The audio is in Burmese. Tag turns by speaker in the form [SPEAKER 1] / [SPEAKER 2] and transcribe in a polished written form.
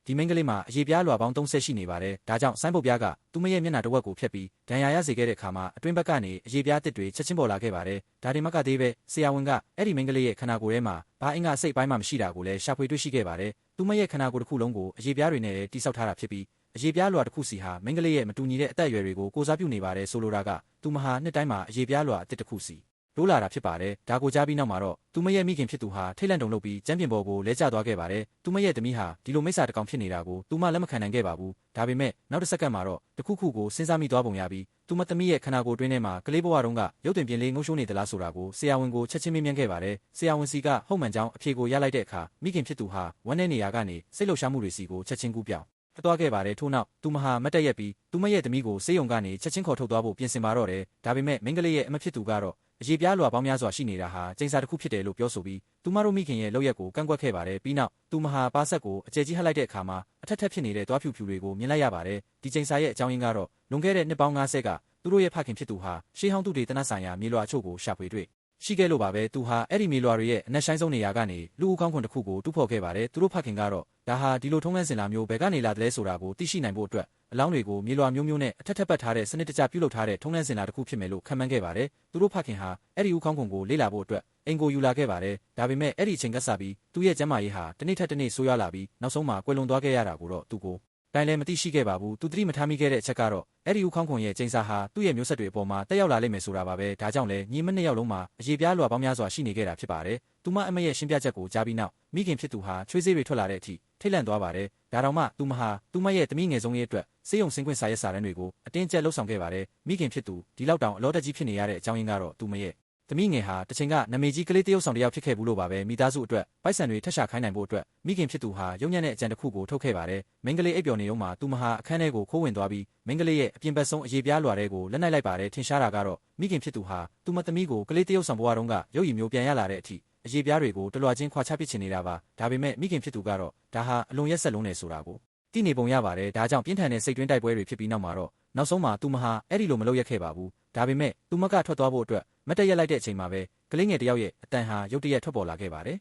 [SPEAKER 1] ဒီမိန်းကလေးမှာအရေးပြားလွှာပေါင်း30ရှိနေပါတယ်ဒါကြောင့်ဆိုင်းပုတ်ပြားကသူမရဲ့မျက်နှာတစ်ဝက်ကိုဖျက်ပြီးဒဏ်ရာရစေခဲ့တဲ့အခါမှာအတွင်းဘက်ကနေအရေးပြားတစ်တွေချက်ချင်းပေါ်လာခဲ့ပါတယ်ဒါတင်မကသေးပဲဆရာဝန်ကအဲ့ဒီမိန်းကလေးရဲ့ခန္ဓာကိုယ်ထဲမှာဘာအင်္ဂါစိတ်ပိုင်းမှမရှိတာကိုလည်းရှာဖွေတွေ့ရှိခဲ့ပါတယ်သူမရဲ့ခန္ဓာကိုယ်တစ်ခုလုံးကိုအရေးပြားတွေနဲ့တိစောက်ထားတာဖြစ်ပြီးအရေးပြားလွှာတစ်ခုစီဟာမိန်းကလေးရဲ့မတူညီတဲ့အသက်အရွယ်တွေကိုကိုစားပြုနေပါတယ်ဆိုလိုတာကသူမဟာနှစ်တိုင်းမှာအရေးပြားလွှာအတစ်တစ်ခုစီလိုးလာတာဖြစ်ပါတယ်ဒါကိုကြားပြီးနောက်မှာတော့သူမရဲ့မိခင်ဖြစ်သူဟာထိတ်လန့်တုန်လှုပ်ပြီးကျမ်းပြင်ပေါ်ကိုလဲကျသွားခဲ့ပါတယ်သူမရဲ့သမီးဟာဒီလိုမိစ္ဆာတစ်ကောင်ဖြစ်နေတာကိုသူမလက်မခံနိုင်ခဲ့ပါဘူးဒါပေမဲ့နောက်တစ်စက္ကန့်မှာတော့တခုခုကိုစဉ်းစားမိသွားပုံရပြီးသူမသမီးရဲ့ခန္ဓာကိုယ်တွင်းထဲမှာကလေးဘဝတုန်းကရုပ်သွင်းပြင်းလေးငုံရှိုးနေသလားဆိုတာကိုဆရာဝန်ကိုချက်ချင်းမေးမြန်းခဲ့ပါတယ်ဆရာဝန်စီကဟုတ်မှန်ကြောင်းအဖြေကိုရလိုက်တဲ့အခါမိခင်ဖြစ်သူဟာဝမ်းနည်းနေရာကနေစိတ်လှုပ်ရှားမှုတွေစီကိုချက်ချင်းကူးပြောင်းသွားခဲ့ပါတယ်ထို့နောက်သူမဟာမတ်တက်ရက်ပြီးသူမရဲ့သမီးကိုဆေးရုံကနေချက်ချင်းခေါ်ထုတ်သွားဖို့ပြင်ဆင်ပါတော့တယ်ဒါပေမဲ့မိန်းကလေးရဲ့အမဖြစ်သူကတော့အရေးပြားလွှာပေါင်းများစွာရှိနေတာဟာကျိန်စာတစ်ခုဖြစ်တယ်လို့ပြောဆိုပြီးသူမတို့မိခင်ရဲ့လုပ်ရက်ကိုကန့်ကွက်ခဲ့ပါတယ်ပြီးနောက်သူမဟာပါဆက်ကိုအကျယ်ကြီးဟပ်လိုက်တဲ့အခါမှာအထက်ထက်ဖြစ်နေတဲ့တွားဖြူဖြူတွေကိုမြင်လိုက်ရပါတယ်ဒီကျိန်စာရဲ့အကြောင်းရင်းကတော့လွန်ခဲ့တဲ့နှစ်ပေါင်း90ကသူတို့ရဲ့ဖခင်ဖြစ်သူဟာရှေးဟောင်းသူတွေတနတ်ဆိုင်ရာမြေလွှာအချို့ကိုရှာဖွေတွေ့ရှိခဲ့လို့ပါပဲသူဟာအဲ့ဒီမြေလွှာတွေရဲ့အနက်ရှိုင်းဆုံးနေရာကနေလူဦးကောင်းခွန်တစ်ခုကိုတူးဖော်ခဲ့ပါတယ်သူတို့ဖခင်ကတော့ဒါဟာဒီလိုထုံးလန်းစင်လာမျိုးဘယ်ကနေလာတယ်လဲဆိုတာကိုသိရှိနိုင်ဖို့အတွက်အလောင်းတွေကိုမြေလွှာမျိုးမျိုးနဲ့အထက်ထက်ပတ်ထားတဲ့စနစ်တကျပြုလုပ်ထားတဲ့ထုံးလန်းစင်လာတစ်ခုဖြစ်မယ်လို့ခန့်မှန်းခဲ့ပါတယ်သူတို့ဖခင်ဟာအဲ့ဒီဦးကောင်းခွန်ကိုလေ့လာဖို့အတွက်အိမ်ကိုယူလာခဲ့ပါတယ်ဒါပေမဲ့အဲ့ဒီအချိန်ကစပြီးသူ့ရဲ့ကျန်းမာရေးဟာတစ်နေ့ထက်တစ်နေ့ဆိုးရွားလာပြီးနောက်ဆုံးမှာကွယ်လွန်သွားခဲ့ရတာကိုတော့သူကိုတိုင်းလည်းမသိရှိခဲ့ပါဘူးသူသတိမထားမိခဲ့တဲ့အချက်ကတော့အဲ့ဒီဦးခေါင်းခွန်ရဲ့ကျိန်စာဟာသူ့ရဲ့မျိုးဆက်တွေအပေါ်မှာတက်ရောက်လာလိမ့်မယ်ဆိုတာပါပဲဒါကြောင့်လည်းညီမနှစ်ယောက်လုံးမှာအရေးပြားလွှာပေါင်းများစွာရှိနေခဲ့တာဖြစ်ပါတယ်သူမအမရဲ့ရှင်းပြချက်ကိုကြားပြီးနောက်မိခင်ဖြစ်သူဟာချွေးစေးတွေထွက်လာတဲ့အထိထိတ်လန့်သွားပါတယ်ဒါတောင်မှသူမဟာသူမရဲ့သမီးငယ်ဆုံးရဲ့အတွက်စေယုံစင်ခွင့်စာရက်စာတမ်းတွေကိုအတင်းကျပ်လှုပ်ဆောင်ခဲ့ပါတယ်မိခင်ဖြစ်သူဒီလောက်တောင်အလောတက်ကြီးဖြစ်နေရတဲ့အကြောင်းရင်းကတော့သူမရဲ့သမီးငယ်ဟာတချိန်ကနာမည်ကြီးကလေးတယောက်ဆောင်တယောက်ဖြစ်ခဲ့ဘူးလို့ပါပဲမိသားစုအတွက်ပိုက်ဆံတွေထက်ရှာခိုင်းနိုင်ဖို့အတွက်မိခင်ဖြစ်သူဟာရုံညံ့တဲ့အကြံတစ်ခုကိုထုတ်ခဲ့ပါတယ်မိန်းကလေးအိပ်ပျော်နေုံမှာသူမဟာအခန်းထဲကိုခိုးဝင်သွားပြီးမိန်းကလေးရဲ့အပြင်ဘက်ဆုံးအရေးပြားလွှာတွေကိုလက်နိုင်လိုက်ပါတယ်ထင်ရှားတာကတော့မိခင်ဖြစ်သူဟာသူမသမီးကိုကလေးတယောက်ဆောင်ဘဝတုန်းကရုပ်ရည်မျိုးပြန်ရလာတဲ့အထိအရေးပြားတွေကိုတလွှာချင်းခွာချပစ်ချင်နေတာပါဒါပေမဲ့မိခင်ဖြစ်သူကတော့ဒါဟာအလွန်ရက်ဆက်လုံးနေဆိုတာကိုသိနေပုံရပါတယ်ဒါကြောင့်ပြင်းထန်တဲ့စိတ်တွင်းတိုက်ပွဲတွေဖြစ်ပြီးနောက်မှာတော့နောက်ဆုံးမှာသူမဟာအဲ့ဒီလိုမလုပ်ရခဲ့ပါဘူးဒါပေမဲ့သူမကထွက်သွားဖို့အတွက်မတ်တက်ရက်လိုက်တဲ့အချိန်မှာပဲကလေးငယ်တယောက်ရဲ့အတန်ဟာရုတ်တရက်ထွက်ပေါ်လာခဲ့ပါတယ်